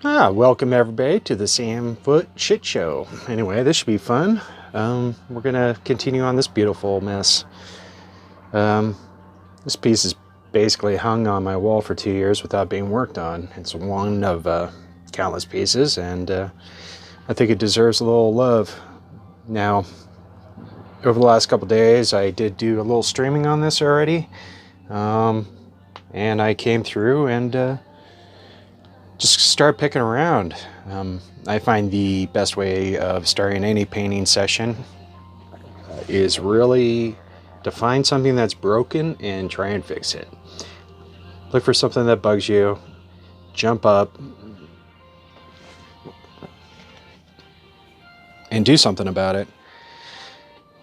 Welcome everybody to the Sam Foot Shit Show. Anyway, this should be fun. We're gonna continue on this beautiful mess. This piece is basically hung on my wall for 2 years without being worked on. It's one of countless pieces, and I think it deserves a little love. Now, over the last couple days, I did do a little streaming on this already, and I came through and just start picking around. I find the best way of starting any painting session is really to find something that's broken and try and fix it. Look for something that bugs you, jump up, and do something about it.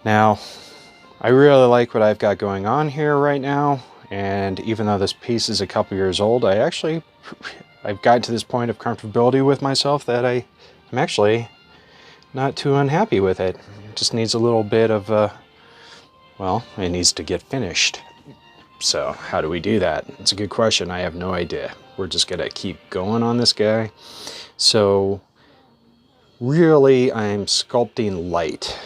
Now, I really like what I've got going on here right now, and even though this piece is a couple years old, I've gotten to this point of comfortability with myself that I'm actually not too unhappy with it. It just needs a little bit of, well, it needs to get finished. So how do we do that? It's a good question. I have no idea. We're just gonna keep going on this guy. So really, I'm sculpting light.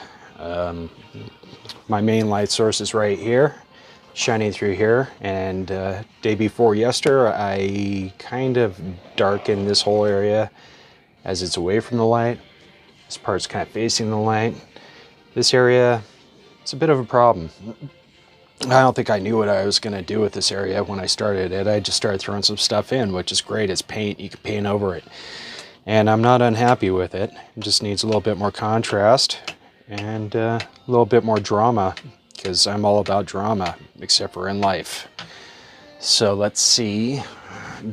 My main light source is right here, shining through here, and day before yesterday I kind of darkened this whole area as it's away from the light. This part's kind of facing the light. This area, it's a bit of a problem. I don't think I knew what I was going to do with this area when I started it. I just started throwing some stuff in, which is great. It's paint, you can paint over it. And I'm not unhappy with it. It just needs a little bit more contrast and a little bit more drama, because I'm all about drama, except for in life. So let's see.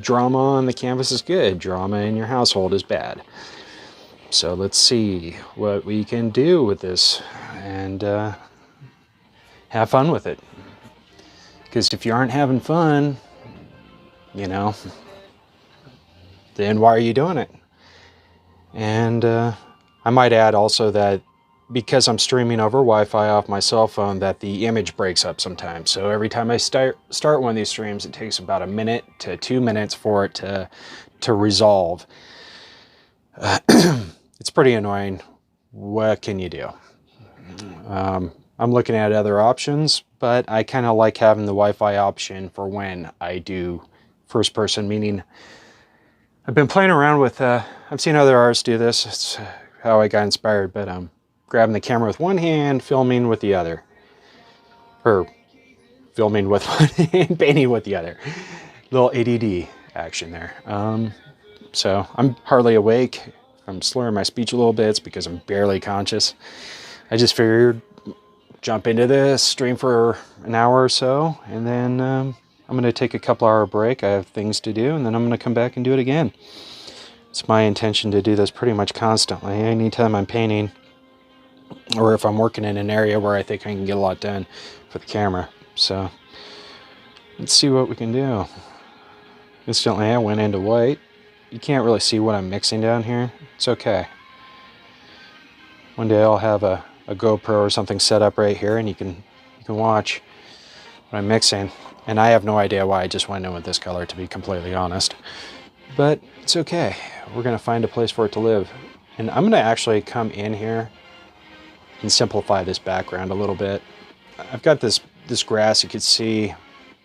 Drama on the canvas is good. Drama in your household is bad. So let's see what we can do with this and have fun with it. Because if you aren't having fun, you know, then why are you doing it? And I might add also that because I'm streaming over Wi-Fi off my cell phone, that the image breaks up sometimes. So every time I start one of these streams, it takes about 1 minute to 2 minutes for it to resolve. It's pretty annoying. What can you do? I'm looking at other options, but I kind of like having the Wi-Fi option for when I do first person, meaning I've been playing around with, I've seen other artists do this. It's how I got inspired, but grabbing the camera with one hand, filming with the other. Or filming with one hand, painting with the other. Little ADD action there. So I'm hardly awake. I'm slurring my speech a little bit. It's because I'm barely conscious. I just figured jump into this, stream for an hour or so, and then I'm going to take a couple hour break. I have things to do, and then I'm going to come back and do it again. It's my intention to do this pretty much constantly. Anytime I'm painting, or if I'm working in an area where I think I can get a lot done for the camera. So let's see what we can do. Instantly I went into white. You can't really see what I'm mixing down here. It's okay. One day I'll have a GoPro or something set up right here, and you can watch what I'm mixing. And I have no idea why I just went in with this color, to be completely honest. But it's okay. We're going to find a place for it to live. And I'm going to actually come in here and simplify this background a little bit. I've got this grass you could see.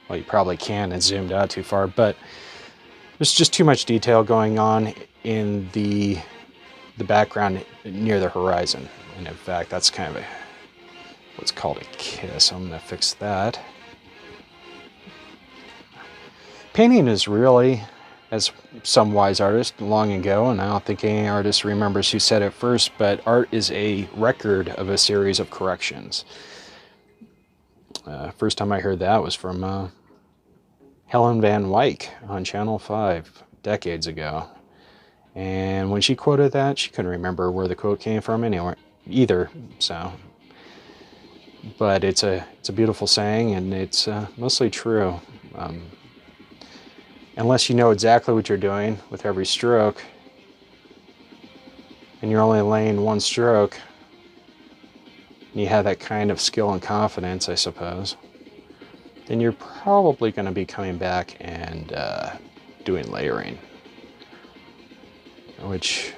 Well, you probably can, it's zoomed out too far, but there's just too much detail going on in the background near the horizon. And in fact, that's kind of what's called a kiss. I'm going to fix that. Painting is really, as some wise artist long ago, and I don't think any artist remembers who said it first, but art is a record of a series of corrections. First time I heard that was from Helen Van Wyck on Channel 5 decades ago. And when she quoted that, she couldn't remember where the quote came from anywhere either. So, but it's a beautiful saying, and it's mostly true. Unless you know exactly what you're doing with every stroke, and you're only laying one stroke, and you have that kind of skill and confidence, I suppose, then you're probably going to be coming back and doing layering. which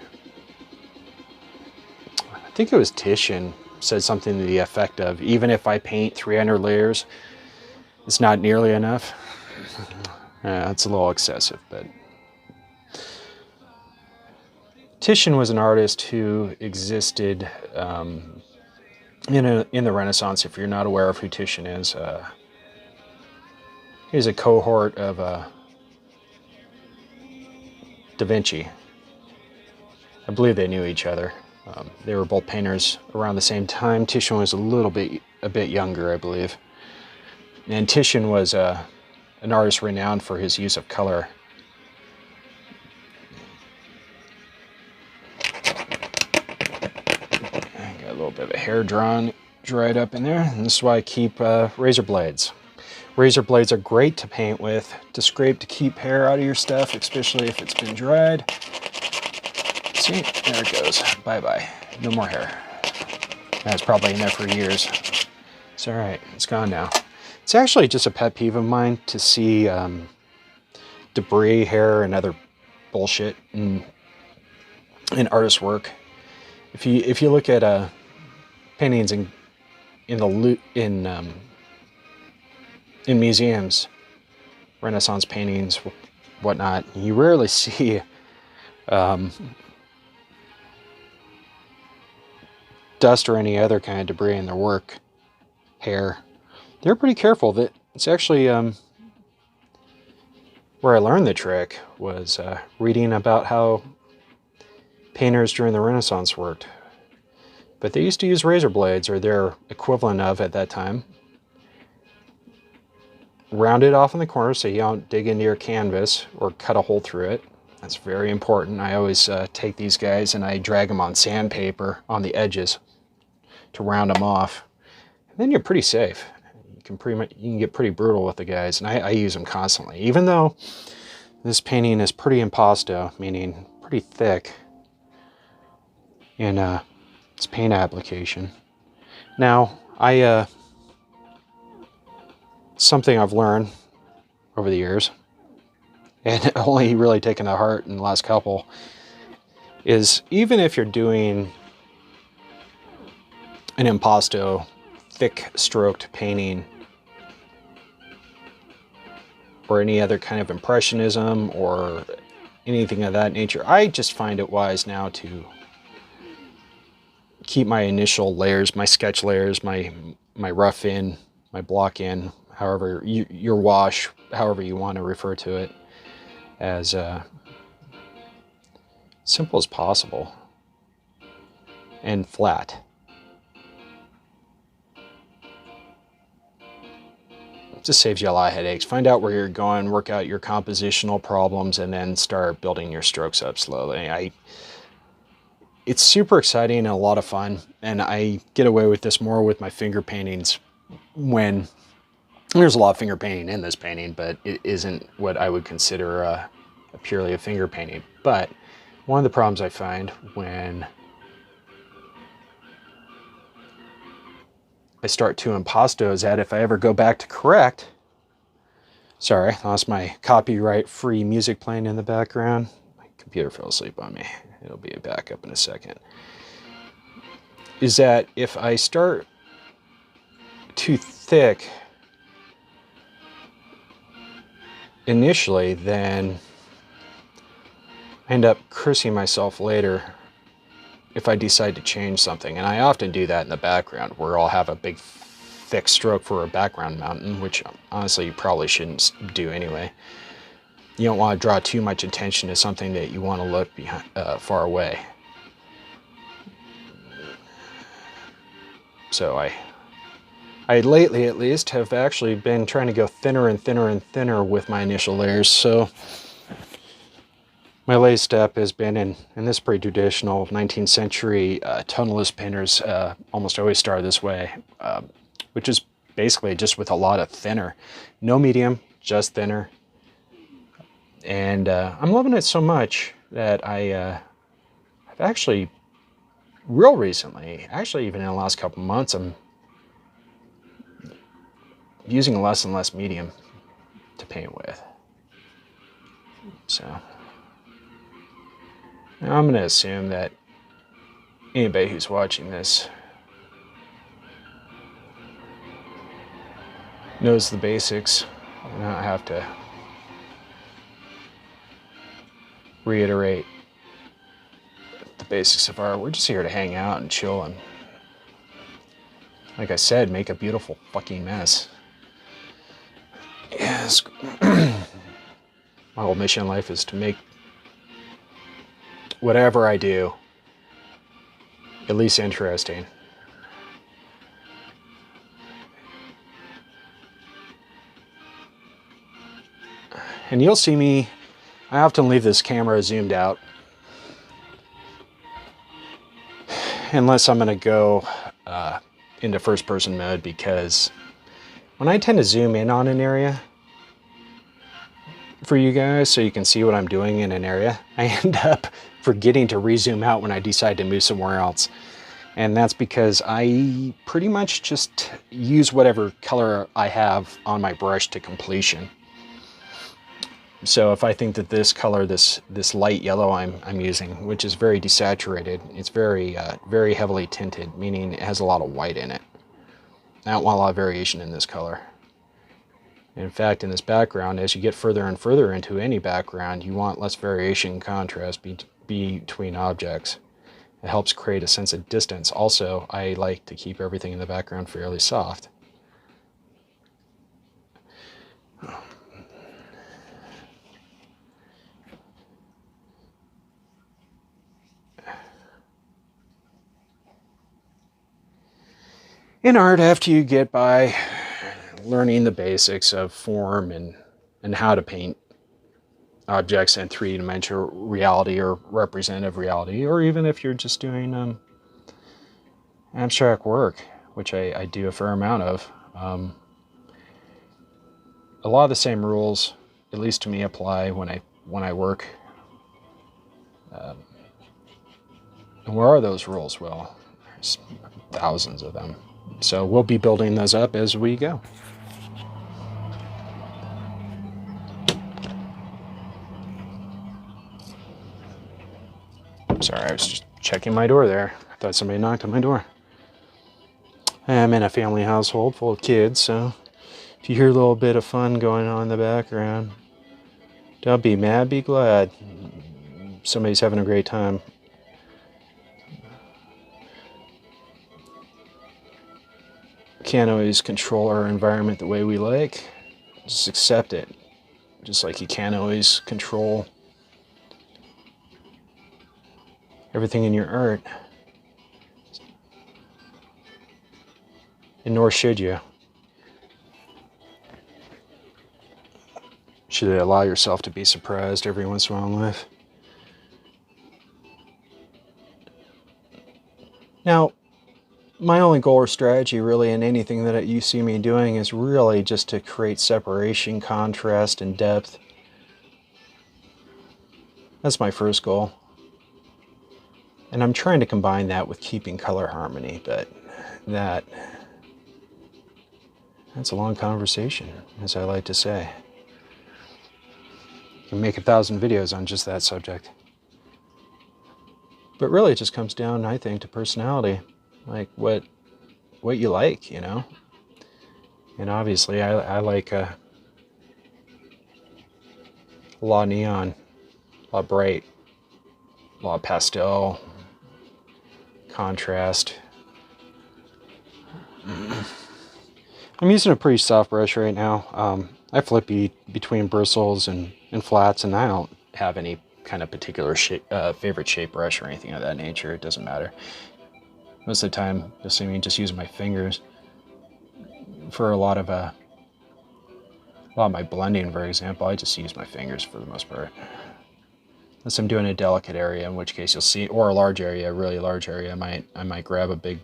I think it was Titian said something to the effect of, even if I paint 300 layers, it's not nearly enough. It's a little excessive, but Titian was an artist who existed in the Renaissance. If you're not aware of who Titian is, he's a cohort of Da Vinci. I believe they knew each other. They were both painters around the same time. Titian was a bit younger, I believe. And Titian was an artist renowned for his use of color. I got a little bit of a hair dried up in there, and this is why I keep razor blades. Razor blades are great to paint with, to scrape to keep hair out of your stuff, especially if it's been dried. See, there it goes. Bye-bye. No more hair. That's probably in there for years. It's all right. It's gone now. It's actually just a pet peeve of mine to see debris, hair, and other bullshit in artist work. If you look at paintings in museums, Renaissance paintings, whatnot, you rarely see dust or any other kind of debris in their work. Hair. They're pretty careful. That it's actually where I learned the trick was reading about how painters during the Renaissance worked. But they used to use razor blades, or their equivalent of at that time. Round it off in the corner so you don't dig into your canvas or cut a hole through it. That's very important. I always take these guys and I drag them on sandpaper on the edges to round them off. And then you're pretty safe. You can get pretty brutal with the guys, and I use them constantly. Even though this painting is pretty impasto, meaning pretty thick in its paint application. Now, something I've learned over the years, and only really taken to heart in the last couple, is even if you're doing an impasto, thick stroked painting, or any other kind of impressionism or anything of that nature, I just find it wise now to keep my initial layers, my sketch layers, my rough in, my block in, however your wash, however you want to refer to it, as simple as possible and flat. It just saves you a lot of headaches. Find out where you're going, work out your compositional problems, and then start building your strokes up slowly. It's super exciting and a lot of fun, and I get away with this more with my finger paintings when there's a lot of finger painting in this painting, but it isn't what I would consider purely a finger painting. But one of the problems I find when I start to impasto is that if I ever go back to correct, sorry, I lost my copyright-free music playing in the background. My computer fell asleep on me. It'll be back up in a second. Is that if I start too thick initially, then I end up cursing myself later if I decide to change something. And I often do that in the background, where I'll have a big thick stroke for a background mountain, which honestly you probably shouldn't do anyway. You don't want to draw too much attention to something that you want to look behind, far away. So I lately at least have actually been trying to go thinner and thinner and thinner with my initial layers. So my latest step has been in this pretty traditional 19th century tonalist painters almost always start this way, which is basically just with a lot of thinner. No medium, just thinner. And I'm loving it so much that I've actually, real recently, actually even in the last couple months, I'm using less and less medium to paint with. So Now, I'm going to assume that anybody who's watching this knows the basics. I don't have to reiterate the basics of art. We're just here to hang out and chill and, like I said, make a beautiful fucking mess. Yes. My whole mission in life is to make whatever I do at least interesting. And you'll see me, I often leave this camera zoomed out unless I'm going to go into first person mode, because when I tend to zoom in on an area for you guys so you can see what I'm doing in an area, I end up forgetting to rezoom out when I decide to move somewhere else. And that's because I pretty much just use whatever color I have on my brush to completion. So if I think that this color, this light yellow I'm using, which is very desaturated, it's very very heavily tinted, meaning it has a lot of white in it. Not a lot of variation in this color. In fact, in this background, as you get further and further into any background, you want less variation and contrast between objects. It helps create a sense of distance. Also, I like to keep everything in the background fairly soft. In art, after you get by learning the basics of form and how to paint objects in three-dimensional reality or representative reality, or even if you're just doing abstract work, which I do a fair amount of, a lot of the same rules, at least to me, apply when I work. And where are those rules? Well, there's thousands of them. So we'll be building those up as we go. Sorry, I was just checking my door there. I thought somebody knocked on my door. I'm in a family household full of kids, so if you hear a little bit of fun going on in the background, don't be mad, be glad. Somebody's having a great time. Can't always control our environment the way we like. Just accept it. Just like you can't always control everything in your art. And nor should you. Should allow yourself to be surprised every once in a while in life. Now, my only goal or strategy really in anything that you see me doing is really just to create separation, contrast, and depth. That's my first goal. And I'm trying to combine that with keeping color harmony, but that's a long conversation, as I like to say. You can make 1,000 videos on just that subject. But really it just comes down, I think, to personality. Like what you like, you know? And obviously I like a lot of neon, a lot bright, a lot of pastel, contrast. I'm using a pretty soft brush right now. I flip between bristles and flats, and I don't have any kind of particular favorite shape brush or anything of that nature. It doesn't matter. Most of the time, you'll see me just using my fingers for a lot of my blending, for example. I just use my fingers for the most part. Unless I'm doing a delicate area, in which case you'll see, or a large area, a really large area, I might grab a big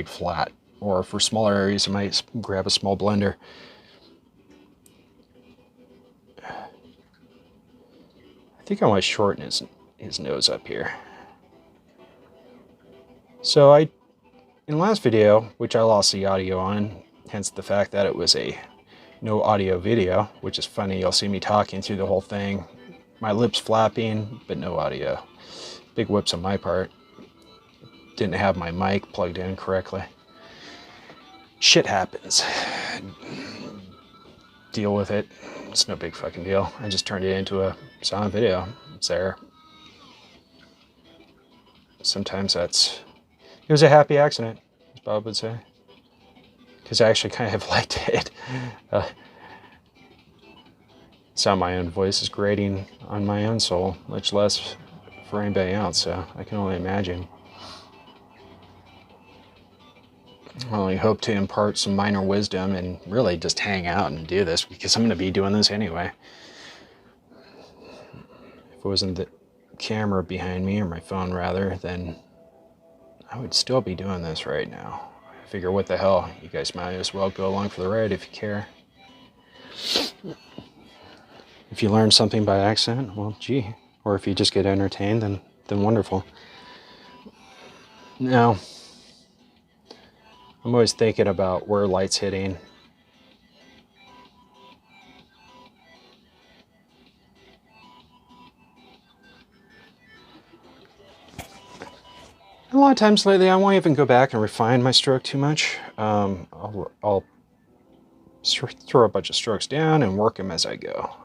flat. Or for smaller areas, I might grab a small blender. I think I want to shorten his nose up here. So in the last video, which I lost the audio on, hence the fact that it was a no audio video, which is funny. You'll see me talking through the whole thing, my lips flapping, but no audio. Big whoops on my part. Didn't have my mic plugged in correctly. Shit happens. Deal with it. It's no big fucking deal. I just turned it into a silent video. It's there. Sometimes it was a happy accident, as Bob would say. Because I actually kind of liked it. Sound my own voice is grating on my own soul, much less for anybody else, so I can only imagine. I only hope to impart some minor wisdom and really just hang out and do this, because I'm going to be doing this anyway. If it wasn't the camera behind me, or my phone rather, then I would still be doing this right now. I figure, what the hell, you guys might as well go along for the ride if you care. If you learn something by accident, well, gee. Or if you just get entertained, then wonderful. Now, I'm always thinking about where light's hitting. A lot of times lately, I won't even go back and refine my stroke too much. I'll throw a bunch of strokes down and work them as I go.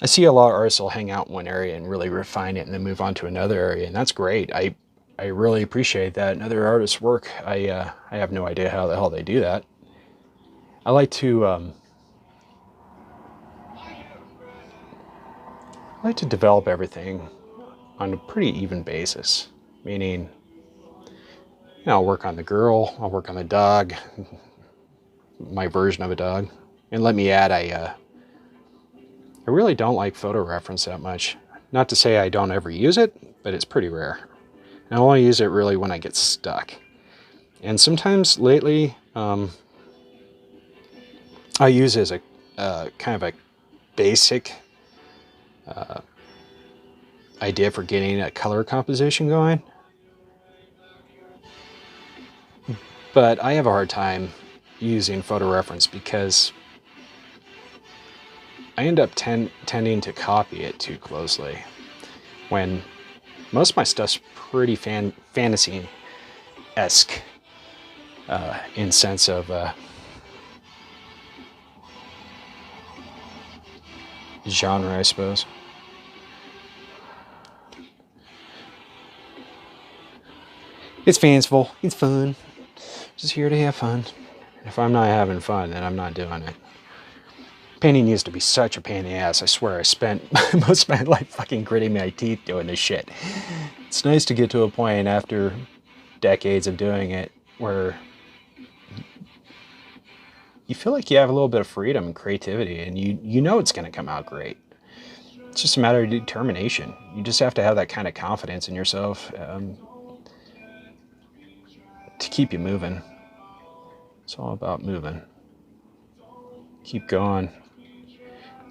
I see a lot of artists will hang out in one area and really refine it and then move on to another area, and that's great. I really appreciate that in other artists' work. I have no idea how the hell they do that. I like to develop everything on a pretty even basis. Meaning, I'll work on the girl, I'll work on the dog, my version of a dog. And let me add, I really don't like photo reference that much. Not to say I don't ever use it, but it's pretty rare. And I only use it really when I get stuck. And sometimes lately, I use it as a kind of a basic idea for getting a color composition going. But I have a hard time using photo reference because I end up tending to copy it too closely, when most of my stuff's pretty fantasy-esque in sense of genre, I suppose. It's fanciful, it's fun, just here to have fun. If I'm not having fun, then I'm not doing it. Painting used to be such a pain in the ass. I swear I spent most of my life fucking gritting my teeth doing this shit. It's nice to get to a point after decades of doing it where you feel like you have a little bit of freedom and creativity, and you know it's going to come out great. It's just a matter of determination. You just have to have that kind of confidence in yourself to keep you moving. It's all about moving. Keep going.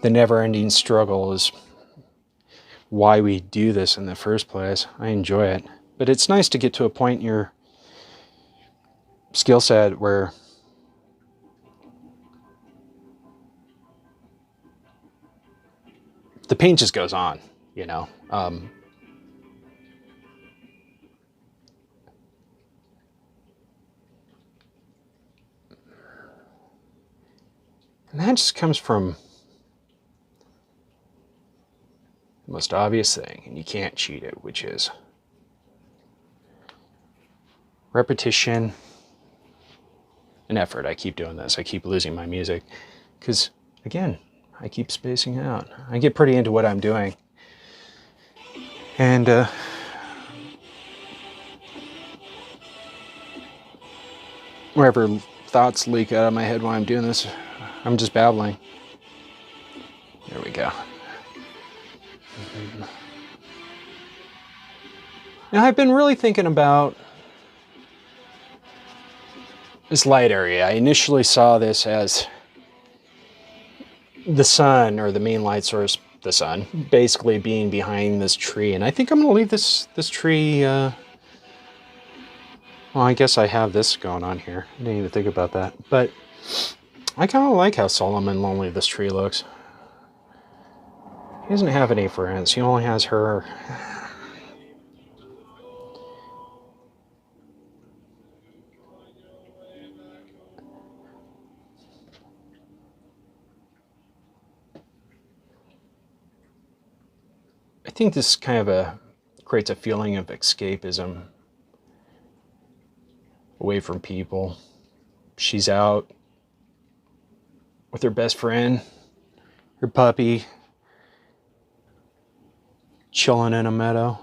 The never-ending struggle is why we do this in the first place. I enjoy it. But it's nice to get to a point in your skill set where the paint just goes on, you know. And that just comes from the most obvious thing, and you can't cheat it, which is repetition and effort. I keep doing this. I keep losing my music because, again, I keep spacing out. I get pretty into what I'm doing. And wherever thoughts leak out of my head while I'm doing this, I'm just babbling. There we go. Now, I've been really thinking about this light area. I initially saw this as the sun, or the main light source, the sun, basically being behind this tree. And I think I'm going to leave this tree... well, I guess I have this going on here. I didn't even think about that. But I kind of like how solemn and lonely this tree looks. He doesn't have any friends. He only has her. I think this kind of creates a feeling of escapism away from people. She's out with her best friend, her puppy, chilling in a meadow.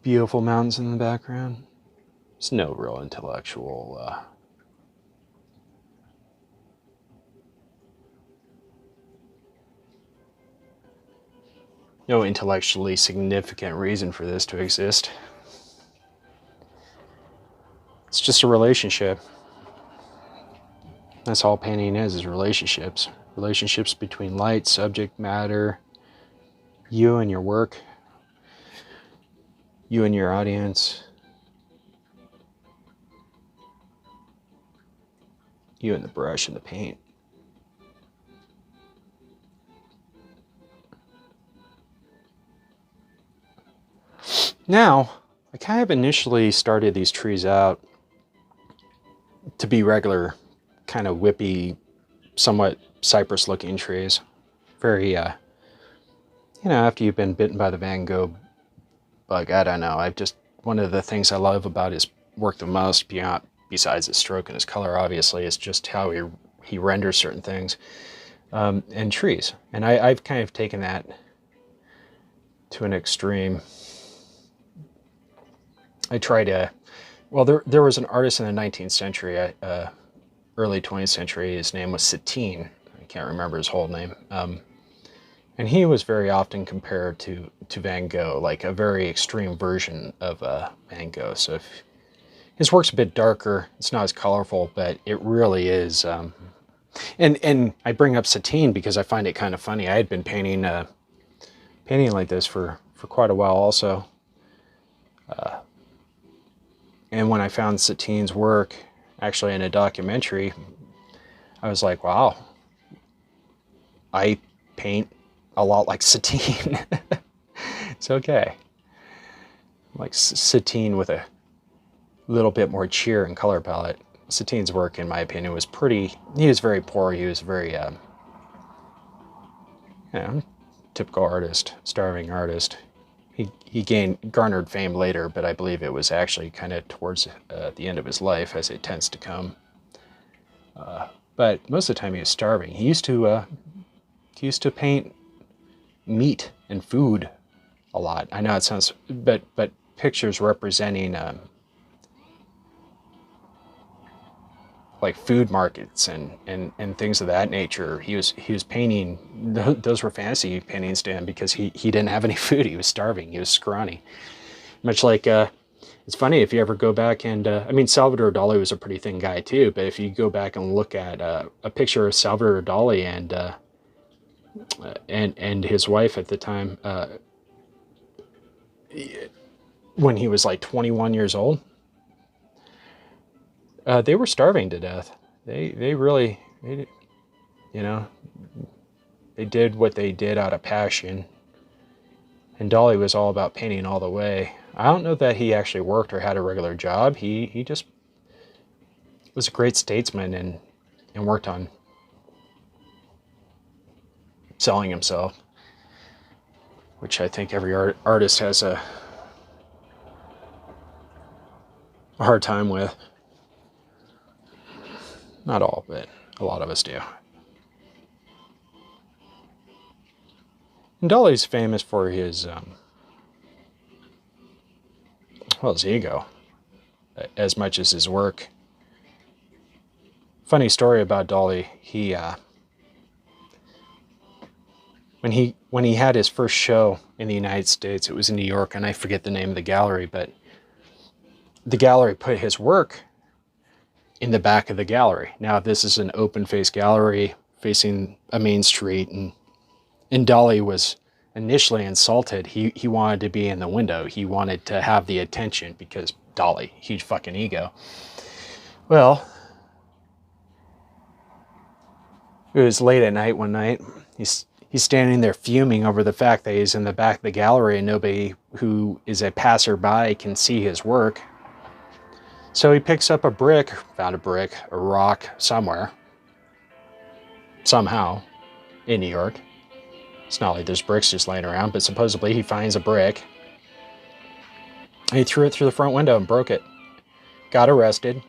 Beautiful mountains in the background. There's no real intellectual no intellectually significant reason for this to exist. It's just a relationship. That's all painting is relationships. Relationships between light, subject matter, you and your work, you and your audience, you and the brush and the paint. Now, I kind of initially started these trees out to be regular, kind of whippy, somewhat cypress looking trees. Very, after you've been bitten by the Van Gogh bug, I don't know. One of the things I love about his work the most, besides his stroke and his color, obviously, is just how he renders certain things, and trees. And I've kind of taken that to an extreme. I try to, well, there was an artist in the 19th century, early 20th century. His name was Satine. I can't remember his whole name. And he was very often compared to Van Gogh, like a very extreme version of Van Gogh. So his work's a bit darker, it's not as colorful, but it really is. And I bring up Satine because I find it kind of funny. I had been painting like this for quite a while also. And when I found Satine's work, actually in a documentary, I was like, wow, I paint a lot like Satine. It's okay. Like Satine with a little bit more cheer and color palette. Satine's work, in my opinion, was he was very poor. He was very, typical artist, starving artist. He garnered fame later, but I believe it was actually kind of towards the end of his life, as it tends to come. But most of the time he was starving. He used to paint meat and food a lot. I know it sounds, but pictures representing like food markets and things of that nature. He was painting, those were fantasy paintings to him because he didn't have any food. He was starving. He was scrawny. Much like, it's funny if you ever go back and, Salvador Dali was a pretty thin guy too, but if you go back and look at a picture of Salvador Dali and his wife at the time, when he was like 21 years old, they were starving to death. They really, they did what they did out of passion. And Dali was all about painting all the way. I don't know that he actually worked or had a regular job. He just was a great statesman and worked on selling himself, which I think every artist has a hard time with. Not all, but a lot of us do. And Dali's famous for his, his ego, as much as his work. Funny story about Dali, when he had his first show in the United States, it was in New York, and I forget the name of the gallery, but the gallery put his work in the back of the gallery. Now, this is an open-face gallery facing a main street, and Dali was initially insulted. He wanted to be in the window. He wanted to have the attention because Dali, huge fucking ego. Well, it was late at night one night. He's standing there fuming over the fact that he's in the back of the gallery and nobody who is a passerby can see his work. So he picks up a rock somewhere, somehow, in New York. It's not like there's bricks just laying around, but supposedly he finds a brick. And he threw it through the front window and broke it. Got arrested.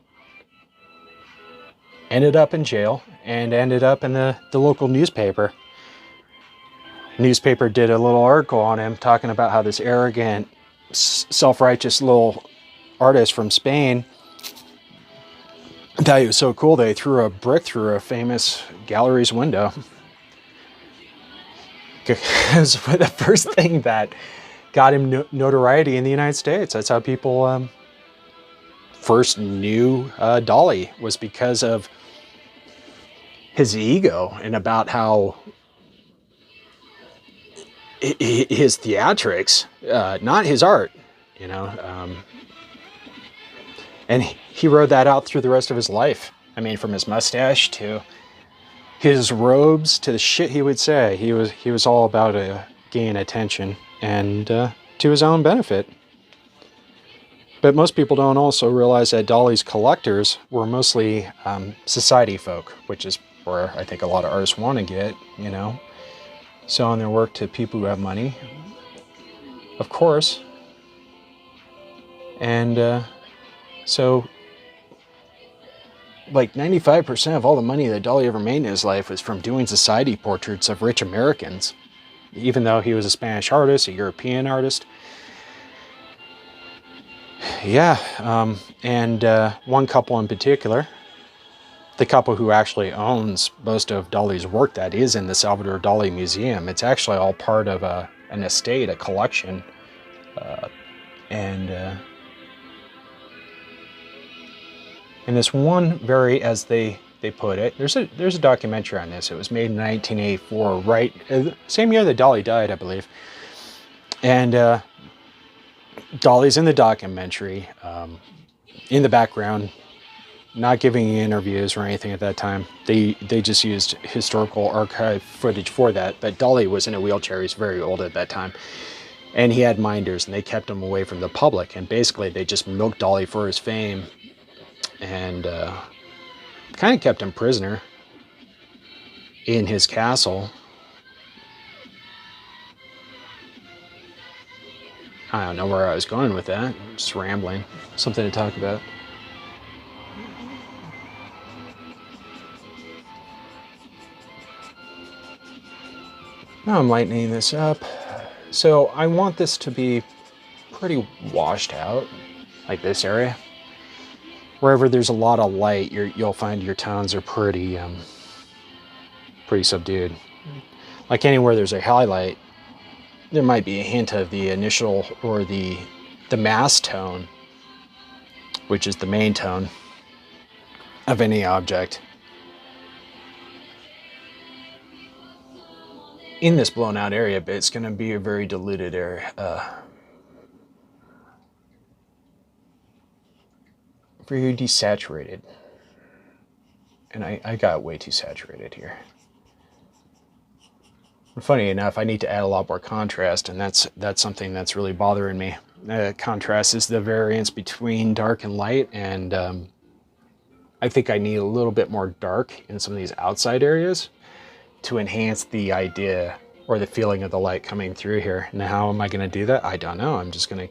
Ended up in jail and ended up in the local newspaper. Newspaper did a little article on him talking about how this arrogant, self-righteous little artist from Spain thought he was so cool that he threw a brick through a famous gallery's window. It was the first thing that got him notoriety in the United States. That's how people first knew Dali, was because of his ego and about how his theatrics, not his art, you know. And he rode that out through the rest of his life. I mean, from his mustache to his robes to the shit he would say. He was all about gaining attention and to his own benefit. But most people don't also realize that Dali's collectors were mostly society folk, which is where I think a lot of artists want to get, you know, selling their work to people who have money, of course. And so, like 95% of all the money that Dali ever made in his life was from doing society portraits of rich Americans, even though he was a Spanish artist, a European artist. Yeah, and one couple in particular, the couple who actually owns most of Dali's work that is in the Salvador Dali Museum. It's actually all part of an estate, a collection, and this one as they put it, there's a documentary on this. It was made in 1984, right, same year that Dali died, I believe. And Dali's in the documentary, in the background, not giving interviews or anything at that time. They just used historical archive footage for that. But Dali was in a wheelchair. He's very old at that time. And he had minders, and they kept him away from the public. And basically, they just milked Dali for his fame and kind of kept him prisoner in his castle. I don't know where I was going with that. Just rambling. Something to talk about. Now I'm lightening this up. So I want this to be pretty washed out, like this area. Wherever there's a lot of light, you'll find your tones are pretty subdued. Like anywhere there's a highlight, there might be a hint of the initial or the mass tone, which is the main tone of any object. In this blown out area, but it's going to be a very diluted area. Very desaturated. And I got way too saturated here. Funny enough, I need to add a lot more contrast, and that's something that's really bothering me. Contrast is the variance between dark and light, and I think I need a little bit more dark in some of these outside areas to enhance the idea or the feeling of the light coming through here. Now, how am I going to do that? I don't know. I'm just going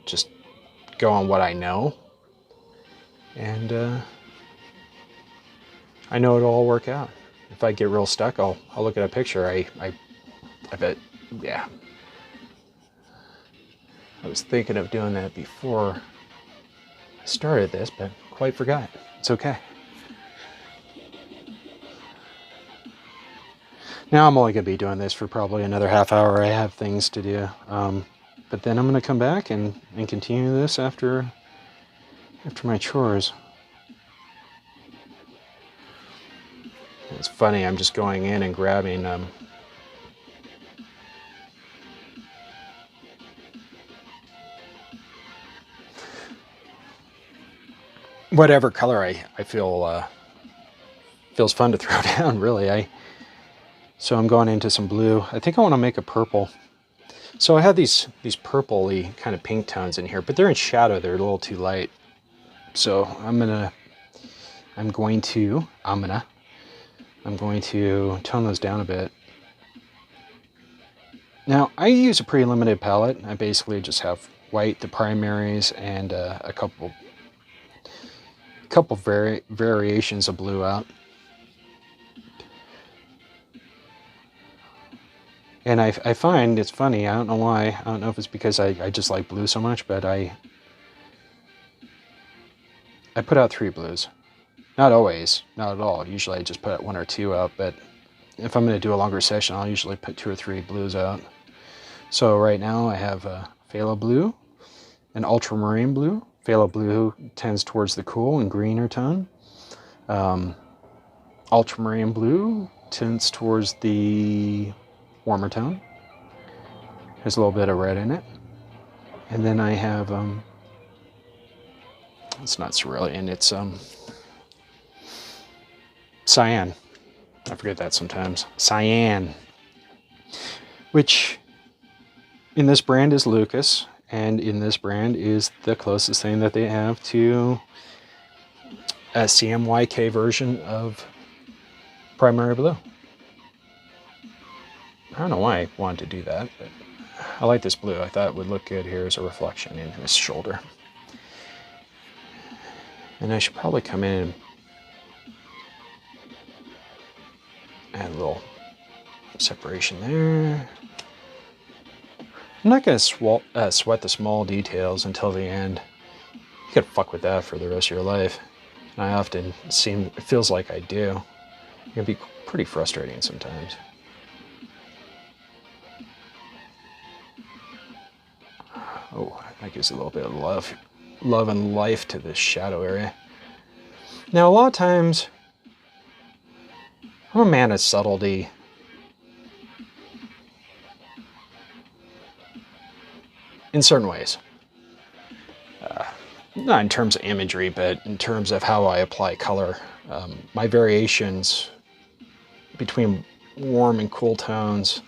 to go on what I know. And I know it'll all work out. If I get real stuck, I'll look at a picture. I bet, yeah. I was thinking of doing that before I started this, but quite forgot. It's okay. Now I'm only going to be doing this for probably another half hour. I have things to do. But then I'm going to come back and continue this after my chores. It's funny, I'm just going in and grabbing whatever color I feel feels fun to throw down, really. So I'm going into some blue. I think I want to make a purple. So I have these purpley kind of pink tones in here, but they're in shadow. They're a little too light. So I'm going to tone those down a bit. Now I use a pretty limited palette. I basically just have white, the primaries, and a couple variations of blue out. And I find it's funny, I don't know why, I don't know if it's because I just like blue so much, but I put out 3 blues. Not always, not at all. Usually I just put 1 or 2 out, but if I'm going to do a longer session, I'll usually put 2 or 3 blues out. So right now I have phthalo blue and ultramarine blue. Phthalo blue tends towards the cool and greener tone. Ultramarine blue tends towards the warmer tone. There's a little bit of red in it. And then I have, it's not cerulean, it's cyan. I forget that sometimes. Cyan. Which in this brand is Lucas, and in this brand is the closest thing that they have to a CMYK version of primary blue. I don't know why I wanted to do that, but I like this blue. I thought it would look good here as a reflection in his shoulder. And I should probably come in and add a little separation there. I'm not going to sweat the small details until the end. You could fuck with that for the rest of your life. And I often it feels like I do. It can be pretty frustrating sometimes. Oh, that gives a little bit of love and life to this shadow area. Now, a lot of times, I'm a man of subtlety. In certain ways. Not in terms of imagery, but in terms of how I apply color. My variations between warm and cool tones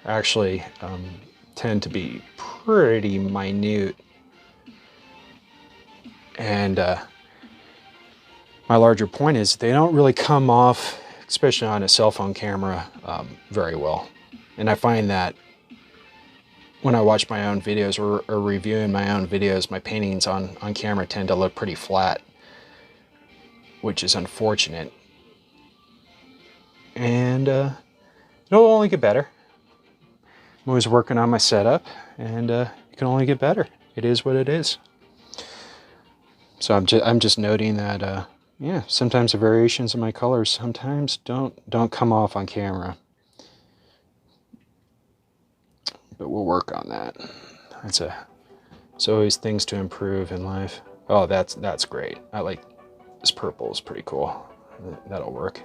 actually tend to be pretty minute. And my larger point is they don't really come off, especially on a cell phone camera, very well. And I find that when I watch my own videos or reviewing my own videos, my paintings on camera tend to look pretty flat, which is unfortunate. And it'll only get better. I'm always working on my setup, and it can only get better. It is what it is. So I'm just noting that yeah, sometimes the variations of my colors sometimes don't come off on camera. But we'll work on that. It's always things to improve in life. Oh, that's great. I like this purple, is pretty cool. That'll work.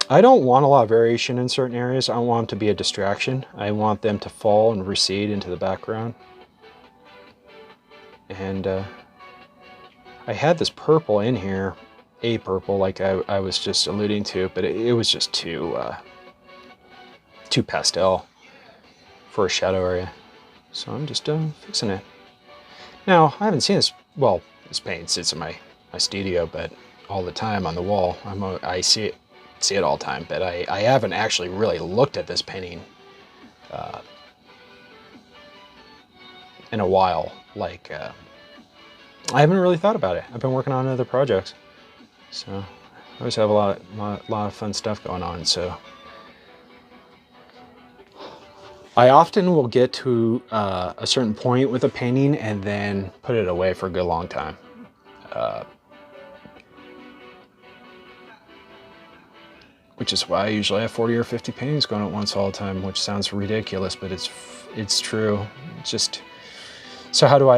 I don't want a lot of variation in certain areas. I don't want them to be a distraction. I want them to fall and recede into the background. And I had this purple in here, a purple, like I was just alluding to, but it was just too pastel for a shadow area. So I'm just fixing it. Now, I haven't seen this, well, this paint sits in my studio, but all the time on the wall. I see it all the time, but I haven't actually really looked at this painting in a while. Like, I haven't really thought about it. I've been working on other projects. So I always have a lot of fun stuff going on, so I often will get to a certain point with a painting and then put it away for a good long time. Which is why I usually have 40 or 50 paintings going at once all the time, which sounds ridiculous, but it's true. It's just, so how do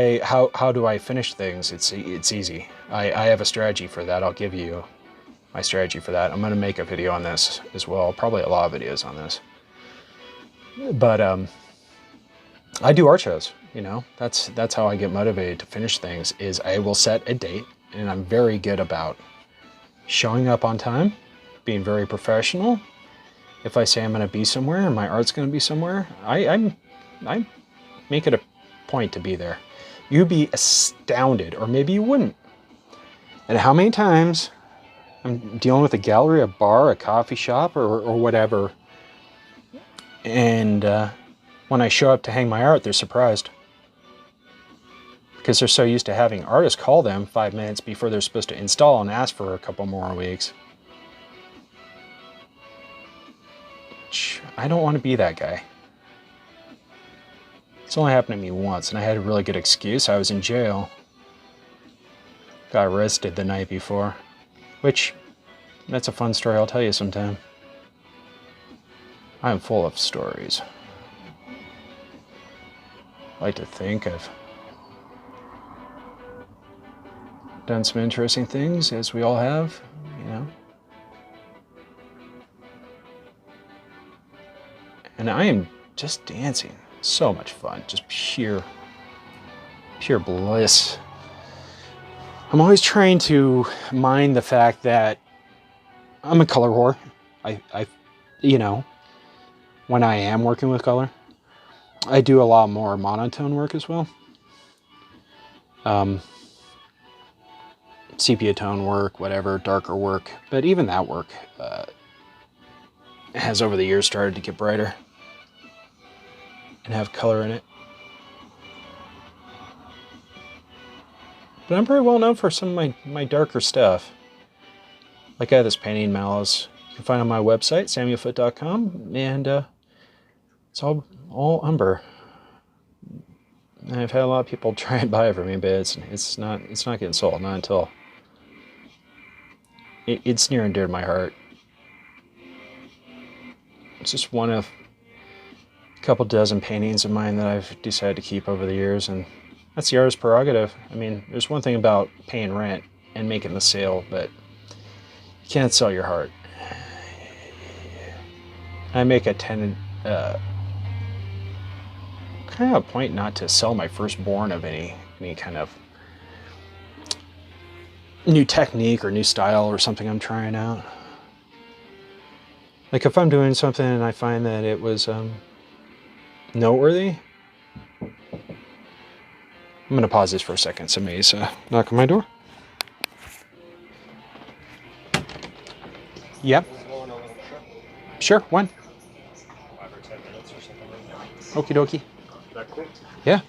I finish things? It's easy. I have a strategy for that. I'll give you my strategy for that. I'm going to make a video on this as well. Probably a lot of videos on this. But I do art shows, you know. That's how I get motivated to finish things, is I will set a date, and I'm very good about showing up on time, being very professional, if I say I'm going to be somewhere and my art's going to be somewhere, I make it a point to be there. You'd be astounded, or maybe you wouldn't, at how many times I'm dealing with a gallery, a bar, a coffee shop, or whatever, and when I show up to hang my art, they're surprised. Because they're so used to having artists call them 5 minutes before they're supposed to install and ask for a couple more weeks. I don't want to be that guy. It's only happened to me once, and I had a really good excuse. I was in jail. Got arrested the night before. Which, that's a fun story I'll tell you sometime. I'm full of stories. I like to think I've done some interesting things, as we all have, you know. And I am just dancing. So much fun. Just pure bliss. I'm always trying to mind the fact that I'm a color whore. I you know, when I am working with color, I do a lot more monotone work as well. Sepia tone work, whatever, darker work. But even that work has over the years started to get brighter and have color in it. But I'm pretty well known for some of my darker stuff. Like I have this painting, Malice. You can find on my website, samuelfoot.com, and it's all umber. And I've had a lot of people try and buy it from me, but it's not getting sold, not until it's near and dear to my heart. It's just one of a couple dozen paintings of mine that I've decided to keep over the years, and that's the artist's prerogative. I mean, there's one thing about paying rent and making the sale, but you can't sell your heart. I make a kind of a point not to sell my firstborn of any kind of new technique or new style or something I'm trying out. Like if I'm doing something and I find that it was noteworthy, I'm going to pause this for a second. Somebody's knocking on my door. Yep. Sure, when? 5 or 10 minutes or something like that. Okie dokie. That quick? Yeah.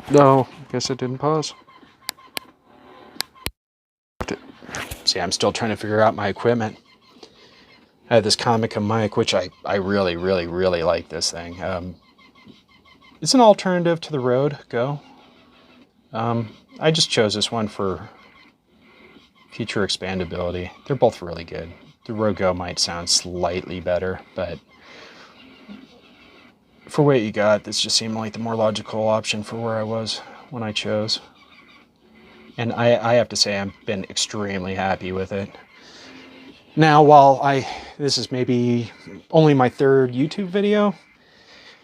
No, guess it didn't pause. See, I'm still trying to figure out my equipment. I have this Comica mic, which I really, really, really like this thing. It's an alternative to the Rode Go. I just chose this one for feature expandability. They're both really good. The Rode Go might sound slightly better, but for what you got, this just seemed like the more logical option for where I was when I chose. And I have to say, I've been extremely happy with it. Now, while this is maybe only my 3rd YouTube video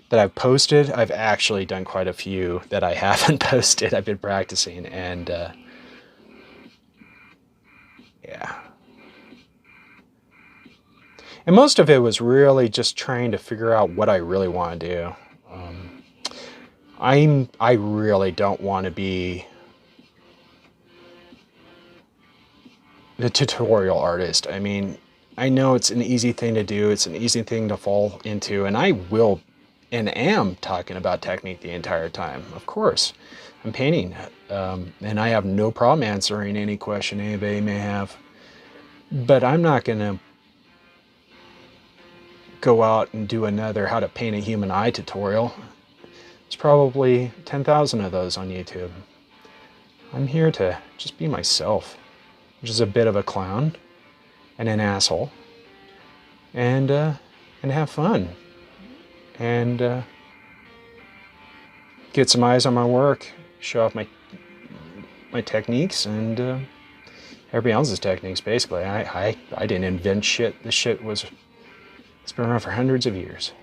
that I've posted, I've actually done quite a few that I haven't posted. I've been practicing, and yeah. And most of it was really just trying to figure out what I really want to do. I really don't want to be the tutorial artist. I mean, I know it's an easy thing to do. It's an easy thing to fall into, and I will and am talking about technique the entire time. Of course, I'm painting, and I have no problem answering any question anybody may have. But I'm not going to go out and do another how to paint a human eye tutorial. There's probably 10,000 of those on YouTube. I'm here to just be myself, which is a bit of a clown and an asshole, and have fun, and get some eyes on my work, show off my techniques, and everybody else's techniques. Basically, I didn't invent shit. This shit it's been around for hundreds of years.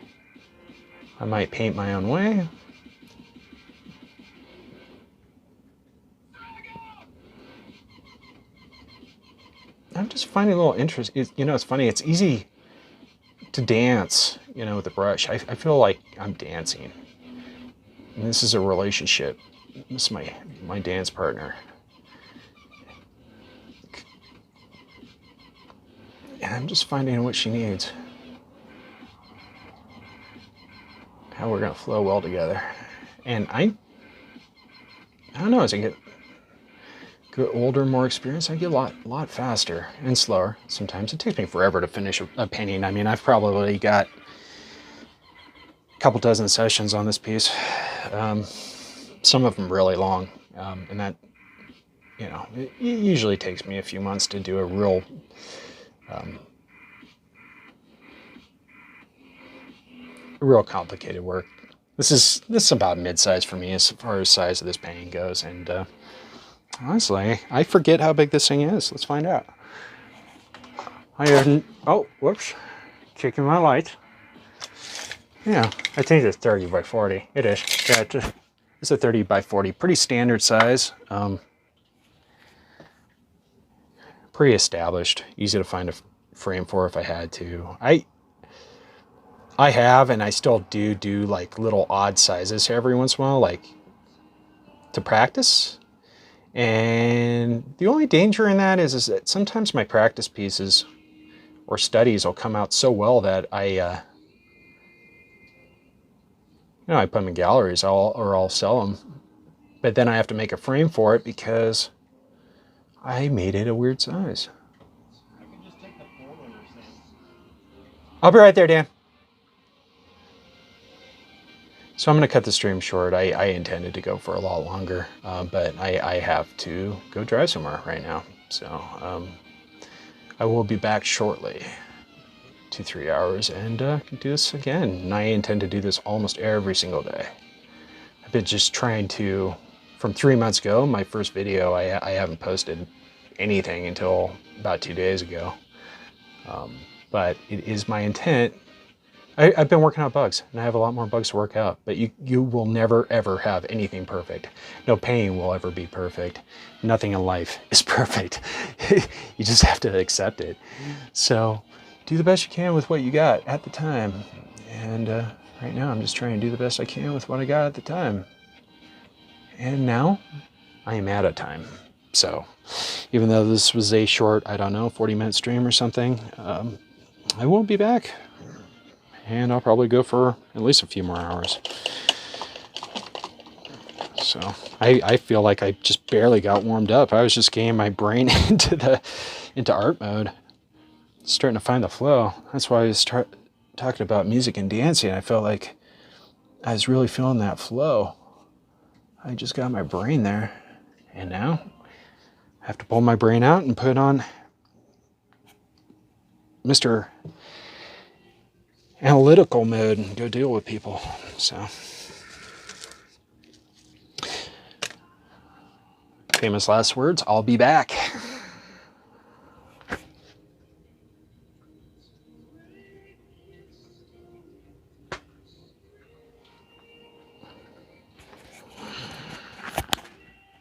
I might paint my own way, I'm just finding a little interest. It's funny. It's easy to dance, with the brush. I feel like I'm dancing. And this is a relationship. This is my dance partner. And I'm just finding what she needs. How we're going to flow well together. And I don't know, as I get older, more experienced, I get a lot faster and slower. Sometimes it takes me forever to finish a painting. I mean, I've probably got a couple dozen sessions on this piece. Some of them really long. And that, it usually takes me a few months to do a real complicated work. This is about mid-size for me as far as size of this painting goes, and honestly, I forget how big this thing is. Let's find out. Oh, whoops, checking my light. Yeah, I think it's 30 by 40. It is. Yeah, it's a 30 by 40, pretty standard size. Pretty established, easy to find a frame for if I had to. I have, and I still do like little odd sizes every once in a while, like to practice. And the only danger in that is that sometimes my practice pieces or studies will come out so well that I put them in galleries, or I'll sell them. But then I have to make a frame for it because I made it a weird size. I'll be right there, Dan. So I'm going to cut the stream short. I intended to go for a lot longer, but I have to go drive somewhere right now. So I will be back shortly, 2-3 hours, and do this again. And I intend to do this almost every single day. I've been just trying to, from 3 months ago, my first video, I haven't posted anything until about 2 days ago. But it is my intent. I've been working out bugs, and I have a lot more bugs to work out, but you will never, ever have anything perfect. No painting will ever be perfect. Nothing in life is perfect. You just have to accept it. So do the best you can with what you got at the time. And right now I'm just trying to do the best I can with what I got at the time. And now I am out of time. So even though this was a short, 40-minute stream or something, I will be back. And I'll probably go for at least a few more hours. So I feel like I just barely got warmed up. I was just getting my brain into art mode, starting to find the flow. That's why I was talking about music and dancing. I felt like I was really feeling that flow. I just got my brain there, and now I have to pull my brain out and put on Mr. Analytical mode and go deal with people. So famous last words, I'll be back.